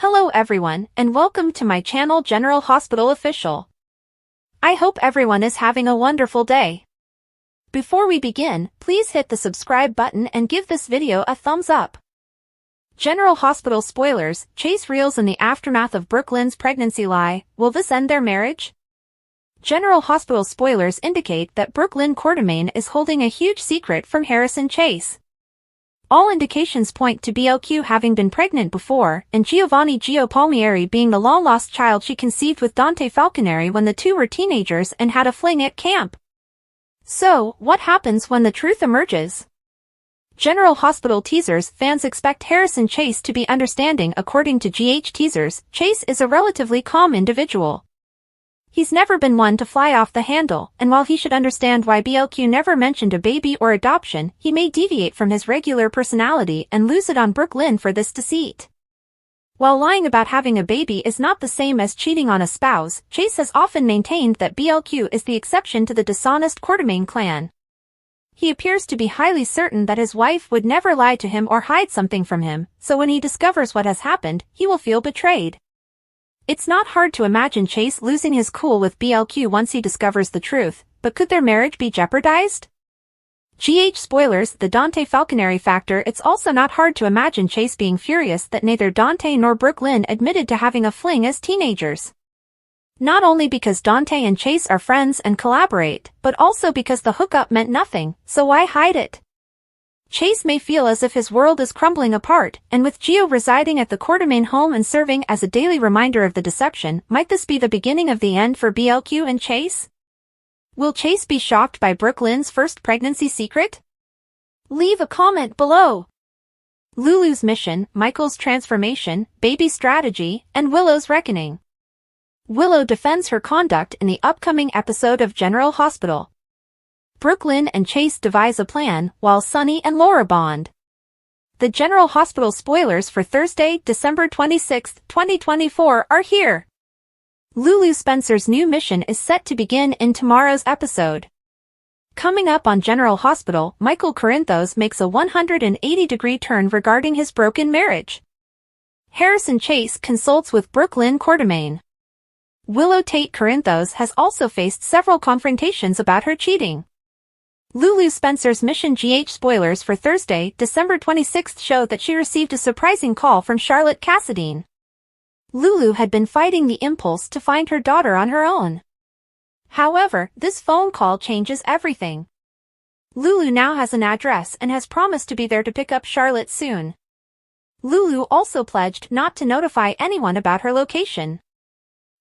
Hello everyone, and welcome to my channel General Hospital Official. I hope everyone is having a wonderful day. Before we begin, please hit the subscribe button and give this video a thumbs up. General Hospital spoilers, Chase reels in the aftermath of Brook Lynn's pregnancy lie. Will this end their marriage? General Hospital spoilers indicate that Brook Lynn is holding a huge secret from Harrison Chase. All indications point to BLQ having been pregnant before, and Giovanni Gio Palmieri being the long-lost child she conceived with Dante Falconeri when the two were teenagers and had a fling at camp. So, what happens when the truth emerges? General Hospital teasers, fans expect Harrison Chase to be understanding. According to GH teasers, Chase is a relatively calm individual. He's never been one to fly off the handle, and while he should understand why BLQ never mentioned a baby or adoption, he may deviate from his regular personality and lose it on Brook Lynn for this deceit. While lying about having a baby is not the same as cheating on a spouse, Chase has often maintained that BLQ is the exception to the dishonest Quartermaine clan. He appears to be highly certain that his wife would never lie to him or hide something from him, so when he discovers what has happened, he will feel betrayed. It's not hard to imagine Chase losing his cool with BLQ once he discovers the truth, but could their marriage be jeopardized? GH spoilers, the Dante Falconeri factor. It's also not hard to imagine Chase being furious that neither Dante nor Brook Lynn admitted to having a fling as teenagers. Not only because Dante and Chase are friends and collaborate, but also because the hookup meant nothing, so why hide it? Chase may feel as if his world is crumbling apart, and with Gio residing at the Quartermaine home and serving as a daily reminder of the deception, might this be the beginning of the end for BLQ and Chase? Will Chase be shocked by Brook Lynn's first pregnancy secret? Leave a comment below. Lulu's mission, Michael's transformation, baby strategy, and Willow's reckoning. Willow defends her conduct in the upcoming episode of General Hospital. Brook Lynn and Chase devise a plan, while Sunny and Laura bond. The General Hospital spoilers for Thursday, December 26, 2024 are here. Lulu Spencer's new mission is set to begin in tomorrow's episode. Coming up on General Hospital, Michael Corinthos makes a 180-degree turn regarding his broken marriage. Harrison Chase consults with Brook Lynn Quartermaine. Willow Tate Corinthos has also faced several confrontations about her cheating. Lulu Spencer's mission. GH spoilers for Thursday, December 26 show that she received a surprising call from Charlotte Cassadine. Lulu had been fighting the impulse to find her daughter on her own. However, this phone call changes everything. Lulu now has an address and has promised to be there to pick up Charlotte soon. Lulu also pledged not to notify anyone about her location.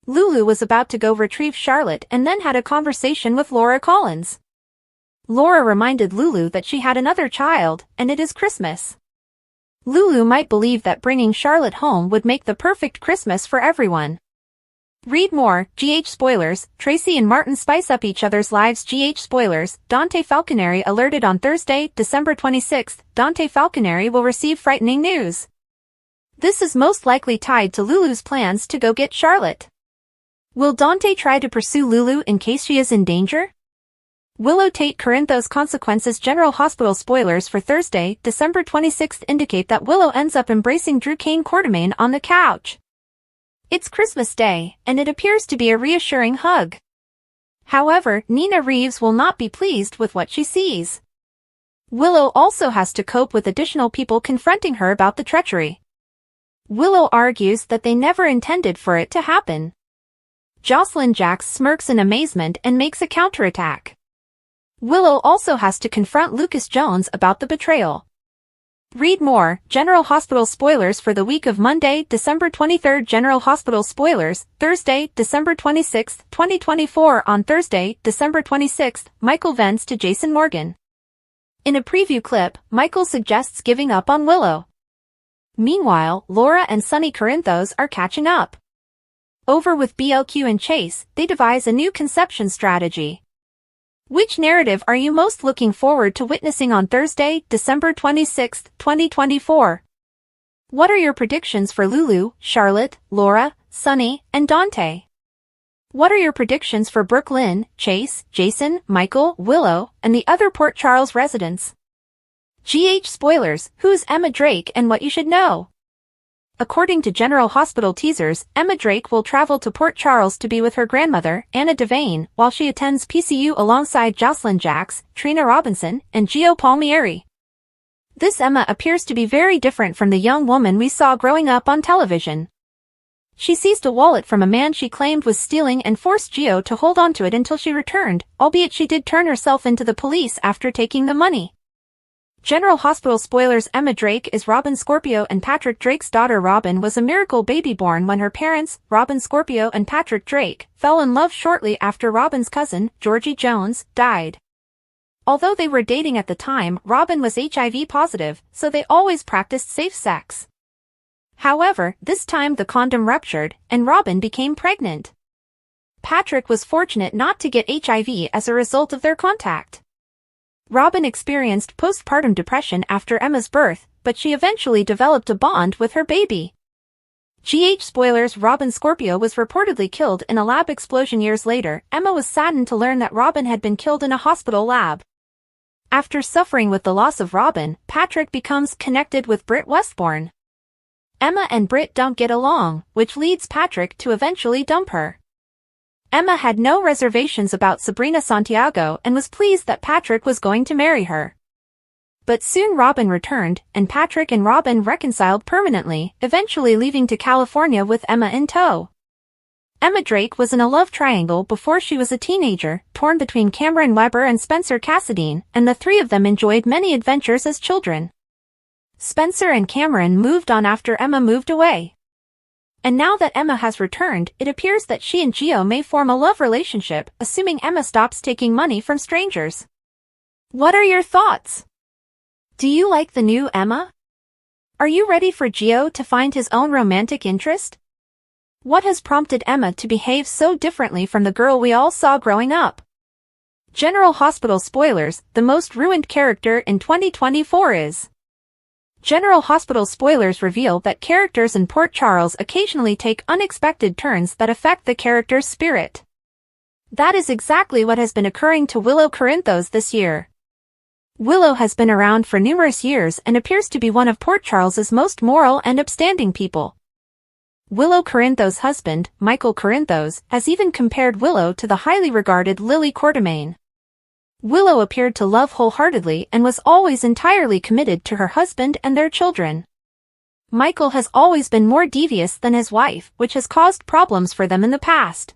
Lulu was about to go retrieve Charlotte and then had a conversation with Laura Collins. Laura reminded Lulu that she had another child, and it is Christmas. Lulu might believe that bringing Charlotte home would make the perfect Christmas for everyone. Read more. GH spoilers, Tracy and Martin spice up each other's lives. GH spoilers, Dante Falconeri alerted on Thursday, December 26. Dante Falconeri will receive frightening news. This is most likely tied to Lulu's plans to go get Charlotte. Will Dante try to pursue Lulu in case she is in danger? Willow Tate Corinthos consequences. General Hospital spoilers for Thursday, December 26 indicate that Willow ends up embracing Drew Kane Quartermaine on the couch. It's Christmas Day, and it appears to be a reassuring hug. However, Nina Reeves will not be pleased with what she sees. Willow also has to cope with additional people confronting her about the treachery. Willow argues that they never intended for it to happen. Jocelyn Jax smirks in amazement and makes a counterattack. Willow also has to confront Lucas Jones about the betrayal. Read more. General Hospital spoilers for the week of Monday, December 23. General Hospital spoilers, Thursday, December 26, 2024. On Thursday, December 26, Michael vents to Jason Morgan. In a preview clip, Michael suggests giving up on Willow. Meanwhile, Laura and Sunny Corinthos are catching up. Over with BLQ and Chase, they devise a new conception strategy. Which narrative are you most looking forward to witnessing on Thursday, December 26, 2024? What are your predictions for Lulu, Charlotte, Laura, Sunny, and Dante? What are your predictions for Brook Lynn, Chase, Jason, Michael, Willow, and the other Port Charles residents? GH spoilers, who's Emma Drake and what you should know? According to General Hospital teasers, Emma Drake will travel to Port Charles to be with her grandmother, Anna Devane, while she attends PCU alongside Jocelyn Jacks, Trina Robinson, and Gio Palmieri. This Emma appears to be very different from the young woman we saw growing up on television. She seized a wallet from a man she claimed was stealing and forced Gio to hold onto it until she returned, albeit she did turn herself into the police after taking the money. General Hospital spoilers: Emma Drake is Robin Scorpio and Patrick Drake's daughter. Robin was a miracle baby born when her parents, Robin Scorpio and Patrick Drake, fell in love shortly after Robin's cousin, Georgie Jones, died. Although they were dating at the time, Robin was HIV positive, so they always practiced safe sex. However, this time the condom ruptured, and Robin became pregnant. Patrick was fortunate not to get HIV as a result of their contact. Robin experienced postpartum depression after Emma's birth, but she eventually developed a bond with her baby. GH spoilers: Robin Scorpio was reportedly killed in a lab explosion years later. Emma was saddened to learn that Robin had been killed in a hospital lab. After suffering with the loss of Robin, Patrick becomes connected with Britt Westbourne. Emma and Britt don't get along, which leads Patrick to eventually dump her. Emma had no reservations about Sabrina Santiago and was pleased that Patrick was going to marry her. But soon Robin returned, and Patrick and Robin reconciled permanently, eventually leaving to California with Emma in tow. Emma Drake was in a love triangle before she was a teenager, torn between Cameron Weber and Spencer Cassadine, and the three of them enjoyed many adventures as children. Spencer and Cameron moved on after Emma moved away. And now that Emma has returned, it appears that she and Gio may form a love relationship, assuming Emma stops taking money from strangers. What are your thoughts? Do you like the new Emma? Are you ready for Gio to find his own romantic interest? What has prompted Emma to behave so differently from the girl we all saw growing up? General Hospital spoilers: the most ruined character in 2024 is. General Hospital spoilers reveal that characters in Port Charles occasionally take unexpected turns that affect the character's spirit. That is exactly what has been occurring to Willow Corinthos this year. Willow has been around for numerous years and appears to be one of Port Charles's most moral and upstanding people. Willow Corinthos' husband, Michael Corinthos, has even compared Willow to the highly regarded Lily Quartermaine. Willow appeared to love wholeheartedly and was always entirely committed to her husband and their children. Michael has always been more devious than his wife, which has caused problems for them in the past.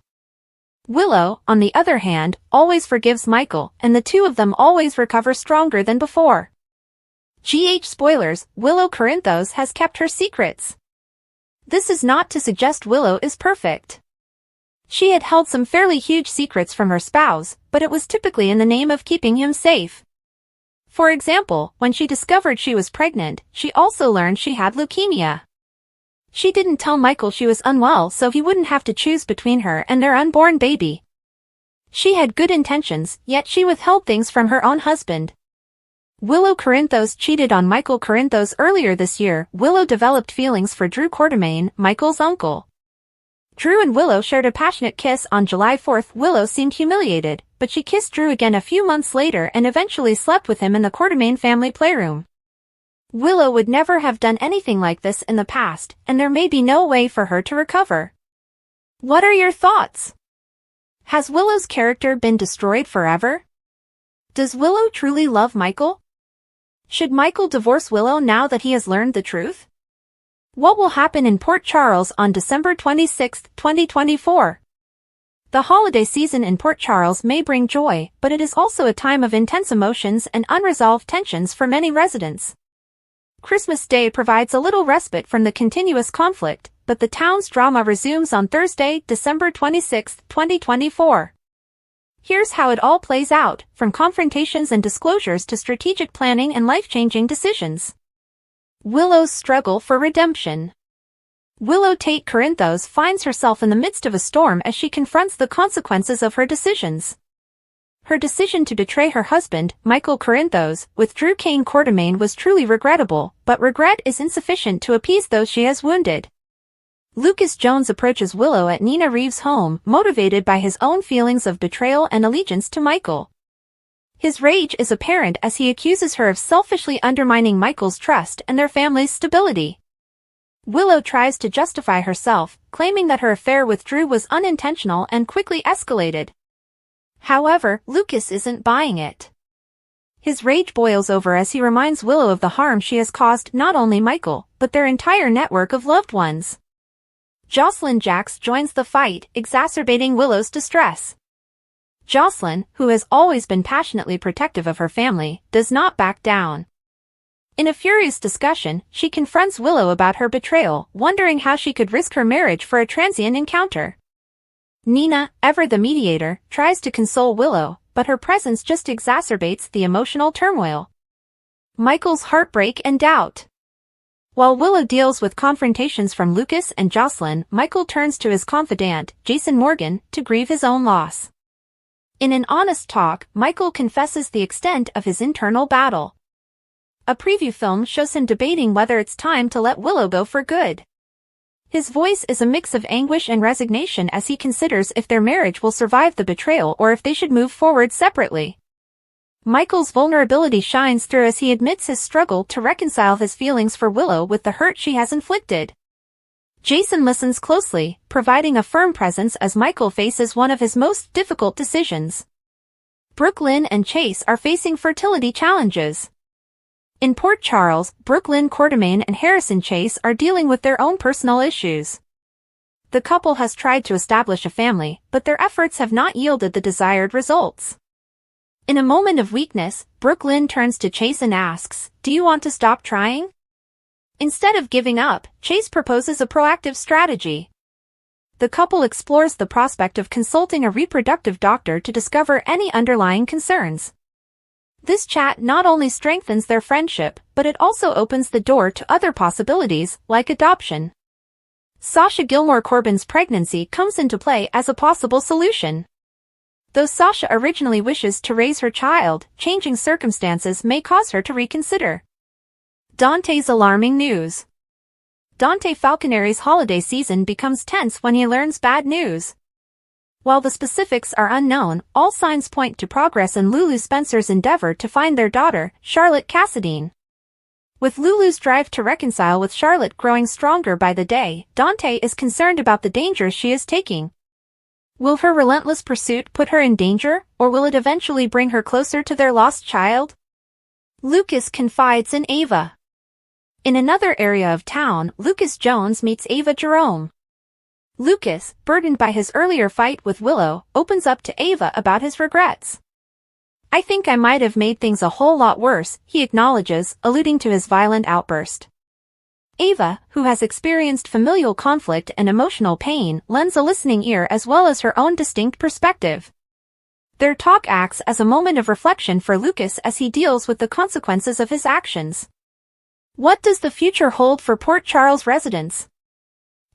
Willow, on the other hand, always forgives Michael, and the two of them always recover stronger than before. GH spoilers: Willow Corinthos has kept her secrets. This is not to suggest Willow is perfect. She had held some fairly huge secrets from her spouse, but it was typically in the name of keeping him safe. For example, when she discovered she was pregnant, she also learned she had leukemia. She didn't tell Michael she was unwell so he wouldn't have to choose between her and their unborn baby. She had good intentions, yet she withheld things from her own husband. Willow Corinthos cheated on Michael Corinthos earlier this year. Willow developed feelings for Drew Quartermaine, Michael's uncle. Drew and Willow shared a passionate kiss on July 4th. Willow seemed humiliated, but she kissed Drew again a few months later and eventually slept with him in the Quartermaine family playroom. Willow would never have done anything like this in the past, and there may be no way for her to recover. What are your thoughts? Has Willow's character been destroyed forever? Does Willow truly love Michael? Should Michael divorce Willow now that he has learned the truth? What will happen in Port Charles on December 26, 2024? The holiday season in Port Charles may bring joy, but it is also a time of intense emotions and unresolved tensions for many residents. Christmas Day provides a little respite from the continuous conflict, but the town's drama resumes on Thursday, December 26, 2024. Here's how it all plays out, from confrontations and disclosures to strategic planning and life-changing decisions. Willow's struggle for redemption. Willow Tate Corinthos finds herself in the midst of a storm as she confronts the consequences of her decisions. Her decision to betray her husband, Michael Corinthos, with Drew Kane Quartermaine was truly regrettable, but regret is insufficient to appease those she has wounded. Lucas Jones approaches Willow at Nina Reeves' home, motivated by his own feelings of betrayal and allegiance to Michael. His rage is apparent as he accuses her of selfishly undermining Michael's trust and their family's stability. Willow tries to justify herself, claiming that her affair with Drew was unintentional and quickly escalated. However, Lucas isn't buying it. His rage boils over as he reminds Willow of the harm she has caused not only Michael, but their entire network of loved ones. Jocelyn Jax joins the fight, exacerbating Willow's distress. Jocelyn, who has always been passionately protective of her family, does not back down. In a furious discussion, she confronts Willow about her betrayal, wondering how she could risk her marriage for a transient encounter. Nina, ever the mediator, tries to console Willow, but her presence just exacerbates the emotional turmoil. Michael's heartbreak and doubt. While Willow deals with confrontations from Lucas and Jocelyn, Michael turns to his confidant, Jason Morgan, to grieve his own loss. In an honest talk, Michael confesses the extent of his internal battle. A preview film shows him debating whether it's time to let Willow go for good. His voice is a mix of anguish and resignation as he considers if their marriage will survive the betrayal or if they should move forward separately. Michael's vulnerability shines through as he admits his struggle to reconcile his feelings for Willow with the hurt she has inflicted. Jason listens closely, providing a firm presence as Michael faces one of his most difficult decisions. Brook Lynn and Chase are facing fertility challenges. In Port Charles, Brook Lynn Quartermain and Harrison Chase are dealing with their own personal issues. The couple has tried to establish a family, but their efforts have not yielded the desired results. In a moment of weakness, Brook Lynn turns to Chase and asks, "Do you want to stop trying?" Instead of giving up, Chase proposes a proactive strategy. The couple explores the prospect of consulting a reproductive doctor to discover any underlying concerns. This chat not only strengthens their friendship, but it also opens the door to other possibilities, like adoption. Sasha Gilmore Corbin's pregnancy comes into play as a possible solution. Though Sasha originally wishes to raise her child, changing circumstances may cause her to reconsider. Dante's alarming news. Dante Falconeri's holiday season becomes tense when he learns bad news. While the specifics are unknown, all signs point to progress in Lulu Spencer's endeavor to find their daughter, Charlotte Cassadine. With Lulu's drive to reconcile with Charlotte growing stronger by the day, Dante is concerned about the dangers she is taking. Will her relentless pursuit put her in danger, or will it eventually bring her closer to their lost child? Lucas confides in Ava. In another area of town, Lucas Jones meets Ava Jerome. Lucas, burdened by his earlier fight with Willow, opens up to Ava about his regrets. "I think I might have made things a whole lot worse," he acknowledges, alluding to his violent outburst. Ava, who has experienced familial conflict and emotional pain, lends a listening ear as well as her own distinct perspective. Their talk acts as a moment of reflection for Lucas as he deals with the consequences of his actions. What does the future hold for Port Charles residents?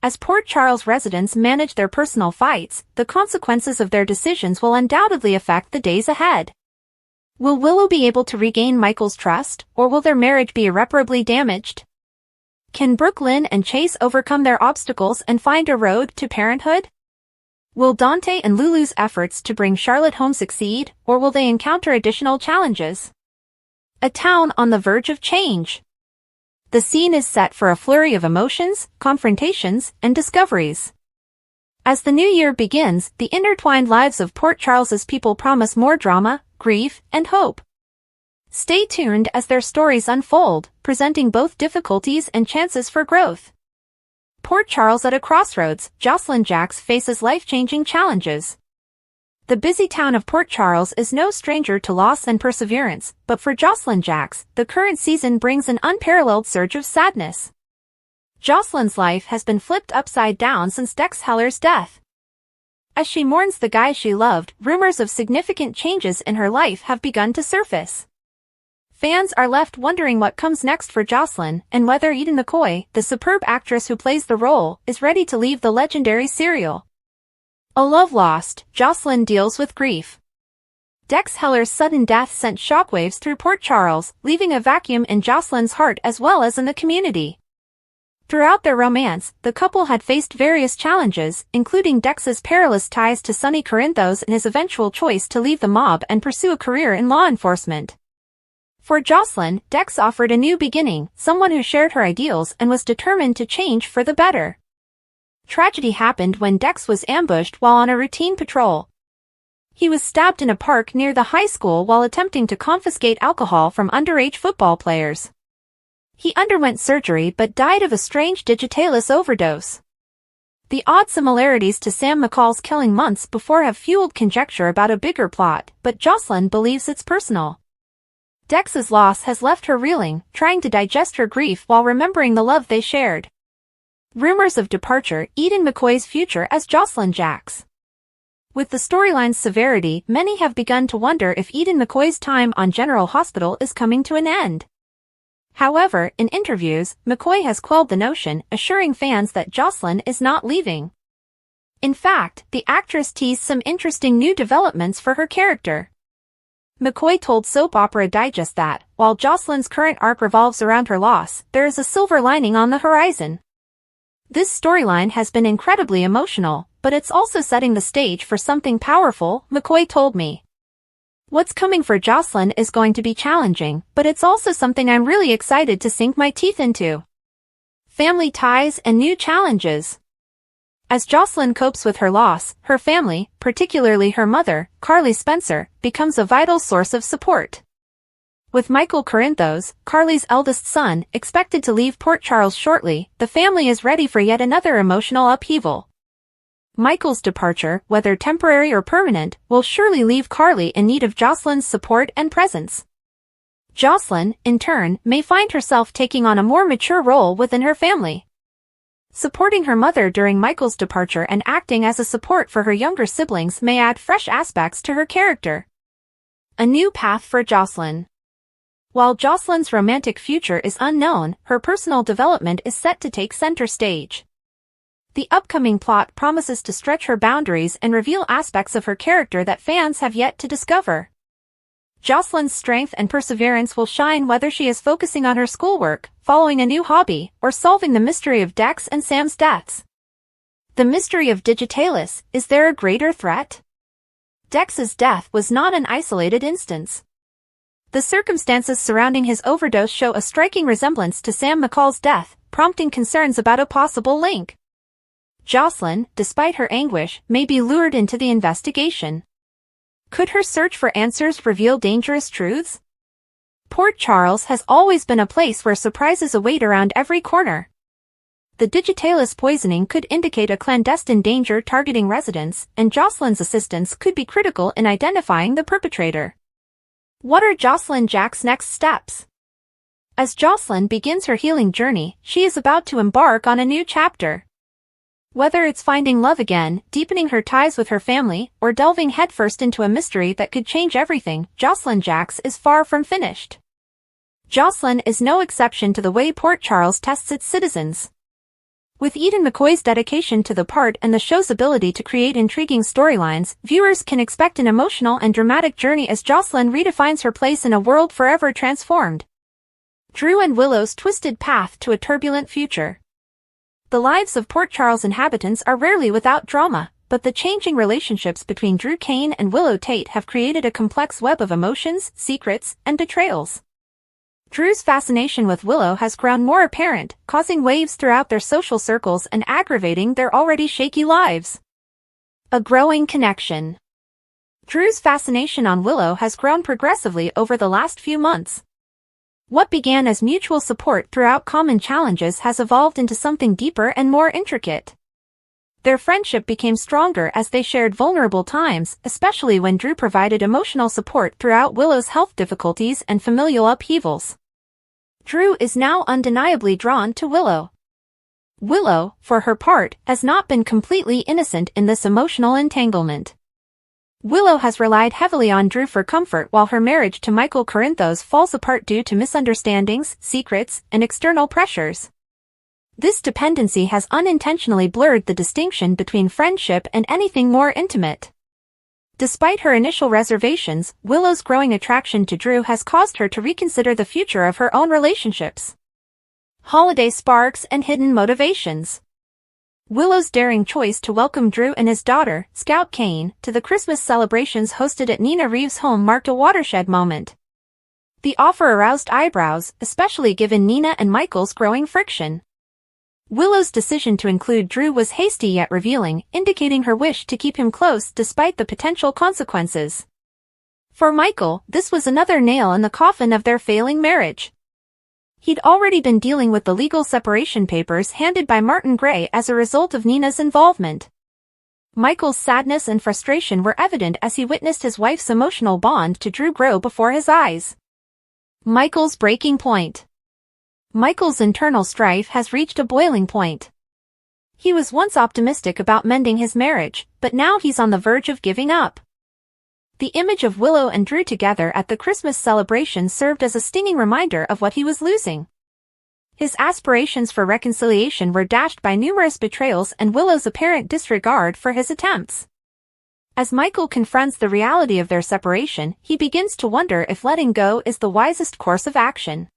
As Port Charles residents manage their personal fights, the consequences of their decisions will undoubtedly affect the days ahead. Will Willow be able to regain Michael's trust, or will their marriage be irreparably damaged? Can Brook Lynn and Chase overcome their obstacles and find a road to parenthood? Will Dante and Lulu's efforts to bring Charlotte home succeed, or will they encounter additional challenges? A town on the verge of change. The scene is set for a flurry of emotions, confrontations, and discoveries. As the new year begins, the intertwined lives of Port Charles's people promise more drama, grief, and hope. Stay tuned as their stories unfold, presenting both difficulties and chances for growth. Port Charles at a crossroads, Jocelyn Jax faces life-changing challenges. The busy town of Port Charles is no stranger to loss and perseverance, but for Jocelyn Jax, the current season brings an unparalleled surge of sadness. Jocelyn's life has been flipped upside down since Dex Heller's death. As she mourns the guy she loved, rumors of significant changes in her life have begun to surface. Fans are left wondering what comes next for Jocelyn, and whether Eden McCoy, the superb actress who plays the role, is ready to leave the legendary serial. A love lost, Jocelyn deals with grief. Dex Heller's sudden death sent shockwaves through Port Charles, leaving a vacuum in Jocelyn's heart as well as in the community. Throughout their romance, the couple had faced various challenges, including Dex's perilous ties to Sonny Corinthos and his eventual choice to leave the mob and pursue a career in law enforcement. For Jocelyn, Dex offered a new beginning, someone who shared her ideals and was determined to change for the better. Tragedy happened when Dex was ambushed while on a routine patrol. He was stabbed in a park near the high school while attempting to confiscate alcohol from underage football players. He underwent surgery but died of a strange digitalis overdose. The odd similarities to Sam McCall's killing months before have fueled conjecture about a bigger plot, but Jocelyn believes it's personal. Dex's loss has left her reeling, trying to digest her grief while remembering the love they shared. Rumors of departure: Eden McCoy's future as Jocelyn Jax. With the storyline's severity, many have begun to wonder if Eden McCoy's time on General Hospital is coming to an end. However, in interviews, McCoy has quelled the notion, assuring fans that Jocelyn is not leaving. In fact, the actress teased some interesting new developments for her character. McCoy told Soap Opera Digest that, while Jocelyn's current arc revolves around her loss, there is a silver lining on the horizon. This storyline has been incredibly emotional, but it's also setting the stage for something powerful, McCoy told me. What's coming for Jocelyn is going to be challenging, but it's also something I'm really excited to sink my teeth into. Family ties and new challenges. As Jocelyn copes with her loss, her family, particularly her mother, Carly Spencer, becomes a vital source of support. With Michael Corinthos, Carly's eldest son, expected to leave Port Charles shortly, the family is ready for yet another emotional upheaval. Michael's departure, whether temporary or permanent, will surely leave Carly in need of Jocelyn's support and presence. Jocelyn, in turn, may find herself taking on a more mature role within her family. Supporting her mother during Michael's departure and acting as a support for her younger siblings may add fresh aspects to her character. A new path for Jocelyn. While Jocelyn's romantic future is unknown, her personal development is set to take center stage. The upcoming plot promises to stretch her boundaries and reveal aspects of her character that fans have yet to discover. Jocelyn's strength and perseverance will shine whether she is focusing on her schoolwork, following a new hobby, or solving the mystery of Dex and Sam's deaths. The mystery of Digitalis: is there a greater threat? Dex's death was not an isolated instance. The circumstances surrounding his overdose show a striking resemblance to Sam McCall's death, prompting concerns about a possible link. Jocelyn, despite her anguish, may be lured into the investigation. Could her search for answers reveal dangerous truths? Port Charles has always been a place where surprises await around every corner. The Digitalis poisoning could indicate a clandestine danger targeting residents, and Jocelyn's assistance could be critical in identifying the perpetrator. What are Jocelyn Jax's next steps? As Jocelyn begins her healing journey, she is about to embark on a new chapter. Whether it's finding love again, deepening her ties with her family, or delving headfirst into a mystery that could change everything, Jocelyn Jax is far from finished. Jocelyn is no exception to the way Port Charles tests its citizens. With Eden McCoy's dedication to the part and the show's ability to create intriguing storylines, viewers can expect an emotional and dramatic journey as Jocelyn redefines her place in a world forever transformed. Drew and Willow's twisted path to a turbulent future. The lives of Port Charles inhabitants are rarely without drama, but the changing relationships between Drew Kane and Willow Tate have created a complex web of emotions, secrets, and betrayals. Drew's fascination with Willow has grown more apparent, causing waves throughout their social circles and aggravating their already shaky lives. A growing connection. Drew's fascination on Willow has grown progressively over the last few months. What began as mutual support throughout common challenges has evolved into something deeper and more intricate. Their friendship became stronger as they shared vulnerable times, especially when Drew provided emotional support throughout Willow's health difficulties and familial upheavals. Drew is now undeniably drawn to Willow. Willow, for her part, has not been completely innocent in this emotional entanglement. Willow has relied heavily on Drew for comfort while her marriage to Michael Corinthos falls apart due to misunderstandings, secrets, and external pressures. This dependency has unintentionally blurred the distinction between friendship and anything more intimate. Despite her initial reservations, Willow's growing attraction to Drew has caused her to reconsider the future of her own relationships. Holiday sparks and hidden motivations. Willow's daring choice to welcome Drew and his daughter, Scout Kane, to the Christmas celebrations hosted at Nina Reeves' home marked a watershed moment. The offer aroused eyebrows, especially given Nina and Michael's growing friction. Willow's decision to include Drew was hasty yet revealing, indicating her wish to keep him close despite the potential consequences. For Michael, this was another nail in the coffin of their failing marriage. He'd already been dealing with the legal separation papers handed by Martin Gray as a result of Nina's involvement. Michael's sadness and frustration were evident as he witnessed his wife's emotional bond to Drew grow before his eyes. Michael's breaking point. Michael's internal strife has reached a boiling point. He was once optimistic about mending his marriage, but now he's on the verge of giving up. The image of Willow and Drew together at the Christmas celebration served as a stinging reminder of what he was losing. His aspirations for reconciliation were dashed by numerous betrayals and Willow's apparent disregard for his attempts. As Michael confronts the reality of their separation, he begins to wonder if letting go is the wisest course of action.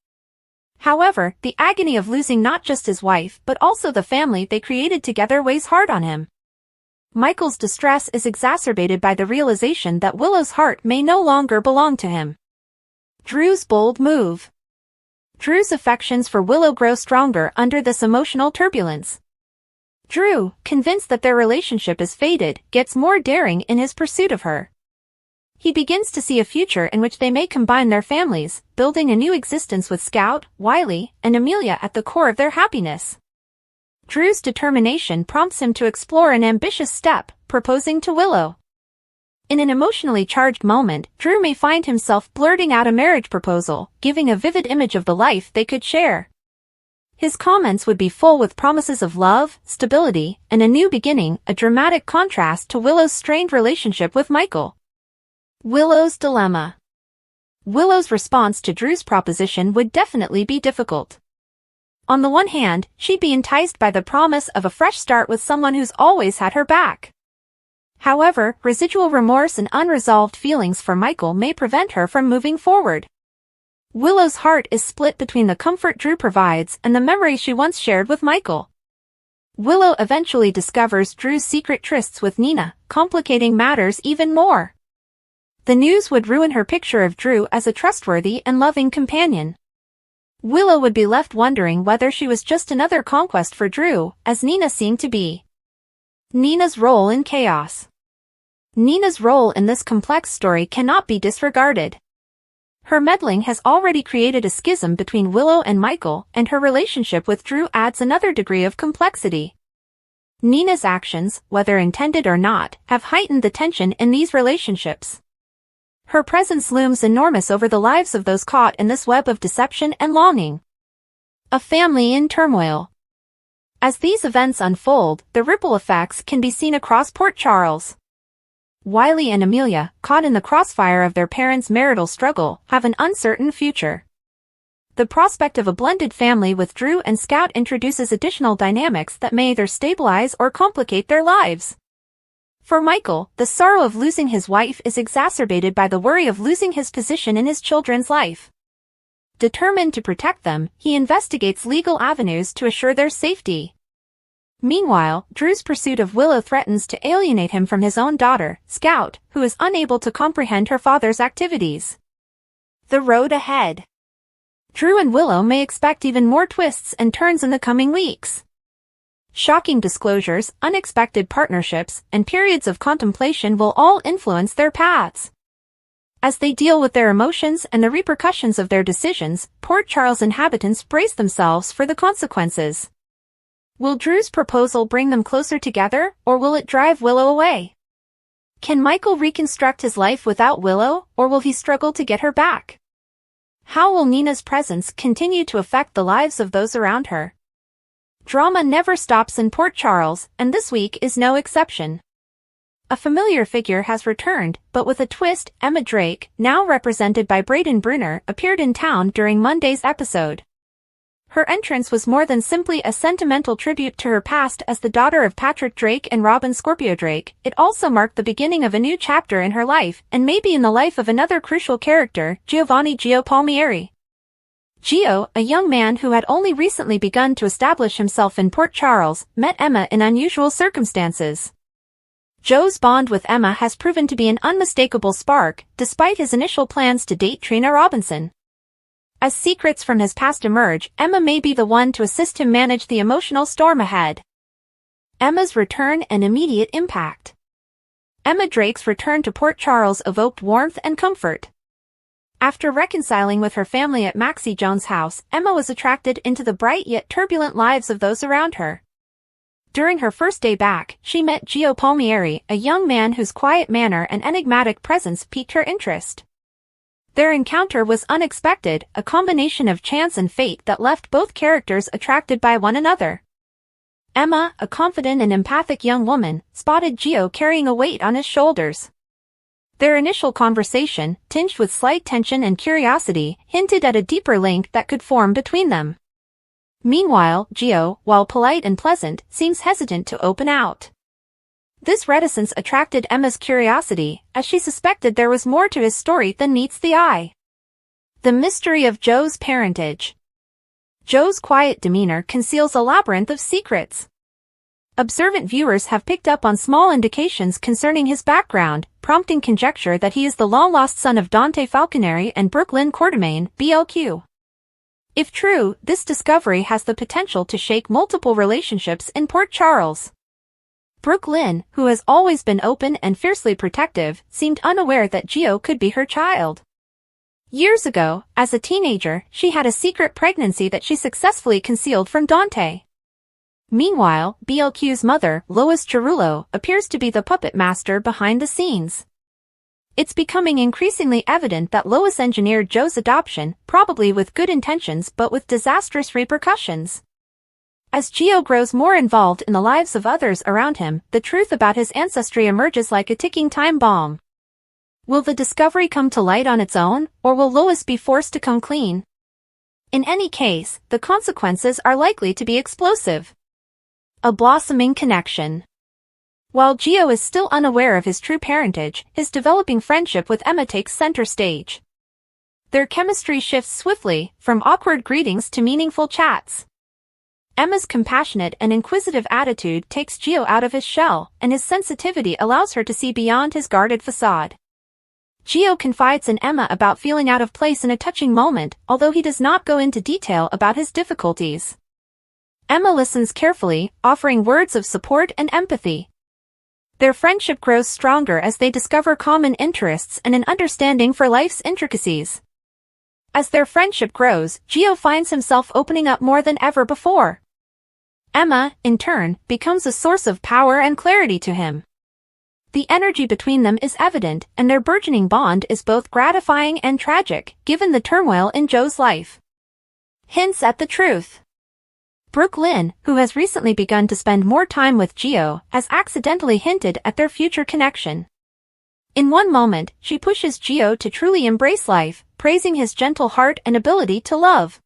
However, the agony of losing not just his wife but also the family they created together weighs hard on him. Michael's distress is exacerbated by the realization that Willow's heart may no longer belong to him. Drew's bold move. Drew's affections for Willow grow stronger under this emotional turbulence. Drew, convinced that their relationship is fated, gets more daring in his pursuit of her. He begins to see a future in which they may combine their families, building a new existence with Scout, Wiley, and Amelia at the core of their happiness. Drew's determination prompts him to explore an ambitious step, proposing to Willow. In an emotionally charged moment, Drew may find himself blurting out a marriage proposal, giving a vivid image of the life they could share. His comments would be full with promises of love, stability, and a new beginning, a dramatic contrast to Willow's strained relationship with Michael. Willow's dilemma. Willow's response to Drew's proposition would definitely be difficult. On the one hand, she'd be enticed by the promise of a fresh start with someone who's always had her back. However, residual remorse and unresolved feelings for Michael may prevent her from moving forward. Willow's heart is split between the comfort Drew provides and the memories she once shared with Michael. Willow eventually discovers Drew's secret trysts with Nina, complicating matters even more. The news would ruin her picture of Drew as a trustworthy and loving companion. Willow would be left wondering whether she was just another conquest for Drew, as Nina seemed to be. Nina's role in chaos. Nina's role in this complex story cannot be disregarded. Her meddling has already created a schism between Willow and Michael, and her relationship with Drew adds another degree of complexity. Nina's actions, whether intended or not, have heightened the tension in these relationships. Her presence looms enormous over the lives of those caught in this web of deception and longing. A family in turmoil. As these events unfold, the ripple effects can be seen across Port Charles. Wiley and Amelia, caught in the crossfire of their parents' marital struggle, have an uncertain future. The prospect of a blended family with Drew and Scout introduces additional dynamics that may either stabilize or complicate their lives. For Michael, the sorrow of losing his wife is exacerbated by the worry of losing his position in his children's life. Determined to protect them, he investigates legal avenues to assure their safety. Meanwhile, Drew's pursuit of Willow threatens to alienate him from his own daughter, Scout, who is unable to comprehend her father's activities. The road ahead. Drew and Willow may expect even more twists and turns in the coming weeks. Shocking disclosures, unexpected partnerships, and periods of contemplation will all influence their paths. As they deal with their emotions and the repercussions of their decisions, Port Charles inhabitants brace themselves for the consequences. Will Drew's proposal bring them closer together, or will it drive Willow away? Can Michael reconstruct his life without Willow, or will he struggle to get her back? How will Nina's presence continue to affect the lives of those around her? Drama never stops in Port Charles, and this week is no exception. A familiar figure has returned, but with a twist. Emma Drake, now represented by Braden Bruner, appeared in town during Monday's episode. Her entrance was more than simply a sentimental tribute to her past as the daughter of Patrick Drake and Robin Scorpio Drake. It also marked the beginning of a new chapter in her life, and maybe in the life of another crucial character, Giovanni Gio Palmieri. Gio, a young man who had only recently begun to establish himself in Port Charles, met Emma in unusual circumstances. Joe's bond with Emma has proven to be an unmistakable spark, despite his initial plans to date Trina Robinson. As secrets from his past emerge, Emma may be the one to assist him manage the emotional storm ahead. Emma's return and immediate impact. Emma Drake's return to Port Charles evoked warmth and comfort. After reconciling with her family at Maxie Jones' house, Emma was attracted into the bright yet turbulent lives of those around her. During her first day back, she met Gio Palmieri, a young man whose quiet manner and enigmatic presence piqued her interest. Their encounter was unexpected, a combination of chance and fate that left both characters attracted by one another. Emma, a confident and empathic young woman, spotted Gio carrying a weight on his shoulders. Their initial conversation, tinged with slight tension and curiosity, hinted at a deeper link that could form between them. Meanwhile, Gio, while polite and pleasant, seems hesitant to open out. This reticence attracted Emma's curiosity, as she suspected there was more to his story than meets the eye. The mystery of Joe's parentage. Joe's quiet demeanor conceals a labyrinth of secrets. Observant viewers have picked up on small indications concerning his background, prompting conjecture that he is the long-lost son of Dante Falconeri and Brook Lynn Quartermain, BLQ. If true, this discovery has the potential to shake multiple relationships in Port Charles. Brook Lynn, who has always been open and fiercely protective, seemed unaware that Gio could be her child. Years ago, as a teenager, she had a secret pregnancy that she successfully concealed from Dante. Meanwhile, BLQ's mother, Lois Cerullo, appears to be the puppet master behind the scenes. It's becoming increasingly evident that Lois engineered Joe's adoption, probably with good intentions but with disastrous repercussions. As Gio grows more involved in the lives of others around him, the truth about his ancestry emerges like a ticking time bomb. Will the discovery come to light on its own, or will Lois be forced to come clean? In any case, the consequences are likely to be explosive. A blossoming connection. While Gio is still unaware of his true parentage, his developing friendship with Emma takes center stage. Their chemistry shifts swiftly, from awkward greetings to meaningful chats. Emma's compassionate and inquisitive attitude takes Gio out of his shell, and his sensitivity allows her to see beyond his guarded facade. Gio confides in Emma about feeling out of place in a touching moment, although he does not go into detail about his difficulties. Emma listens carefully, offering words of support and empathy. Their friendship grows stronger as they discover common interests and an understanding for life's intricacies. As their friendship grows, Gio finds himself opening up more than ever before. Emma, in turn, becomes a source of power and clarity to him. The energy between them is evident, and their burgeoning bond is both gratifying and tragic, given the turmoil in Joe's life. Hints at the truth. Brook Lynn, who has recently begun to spend more time with Gio, has accidentally hinted at their future connection. In one moment, she pushes Gio to truly embrace life, praising his gentle heart and ability to love.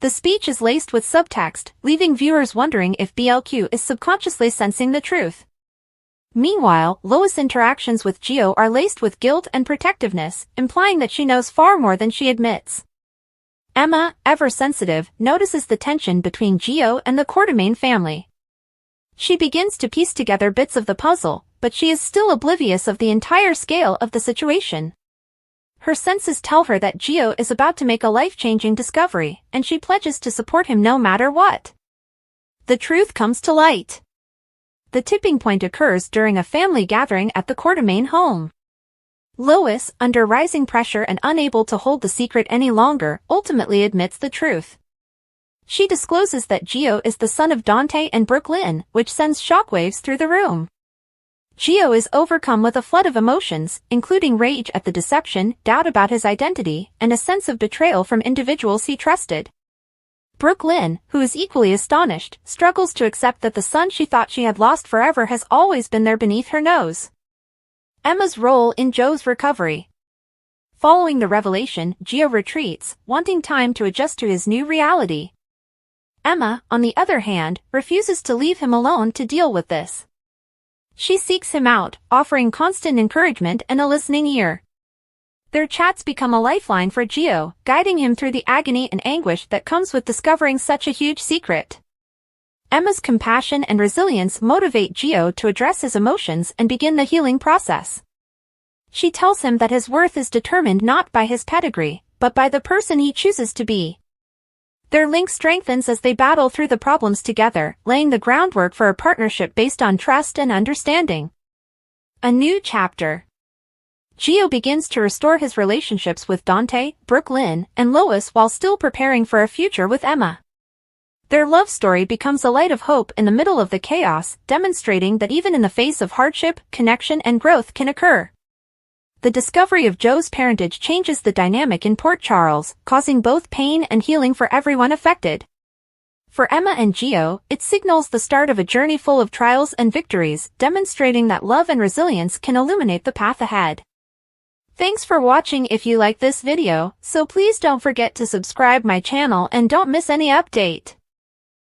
The speech is laced with subtext, leaving viewers wondering if BLQ is subconsciously sensing the truth. Meanwhile, Lois' interactions with Gio are laced with guilt and protectiveness, implying that she knows far more than she admits. Emma, ever sensitive, notices the tension between Gio and the Quartermain family. She begins to piece together bits of the puzzle, but she is still oblivious of the entire scale of the situation. Her senses tell her that Gio is about to make a life-changing discovery, and she pledges to support him no matter what. The truth comes to light. The tipping point occurs during a family gathering at the Quartermain home. Lois, under rising pressure and unable to hold the secret any longer, ultimately admits the truth. She discloses that Gio is the son of Dante and Brook Lynn, which sends shockwaves through the room. Gio is overcome with a flood of emotions, including rage at the deception, doubt about his identity, and a sense of betrayal from individuals he trusted. Brook Lynn, who is equally astonished, struggles to accept that the son she thought she had lost forever has always been there beneath her nose. Emma's role in Joe's recovery. Following the revelation, Gio retreats, wanting time to adjust to his new reality. Emma, on the other hand, refuses to leave him alone to deal with this. She seeks him out, offering constant encouragement and a listening ear. Their chats become a lifeline for Gio, guiding him through the agony and anguish that comes with discovering such a huge secret. Emma's compassion and resilience motivate Gio to address his emotions and begin the healing process. She tells him that his worth is determined not by his pedigree, but by the person he chooses to be. Their link strengthens as they battle through the problems together, laying the groundwork for a partnership based on trust and understanding. A new chapter. Gio begins to restore his relationships with Dante, Brook Lynn, and Lois while still preparing for a future with Emma. Their love story becomes a light of hope in the middle of the chaos, demonstrating that even in the face of hardship, connection and growth can occur. The discovery of Joe's parentage changes the dynamic in Port Charles, causing both pain and healing for everyone affected. For Emma and Gio, it signals the start of a journey full of trials and victories, demonstrating that love and resilience can illuminate the path ahead. Thanks for watching. If you like this video, so please don't forget to subscribe my channel and don't miss any update.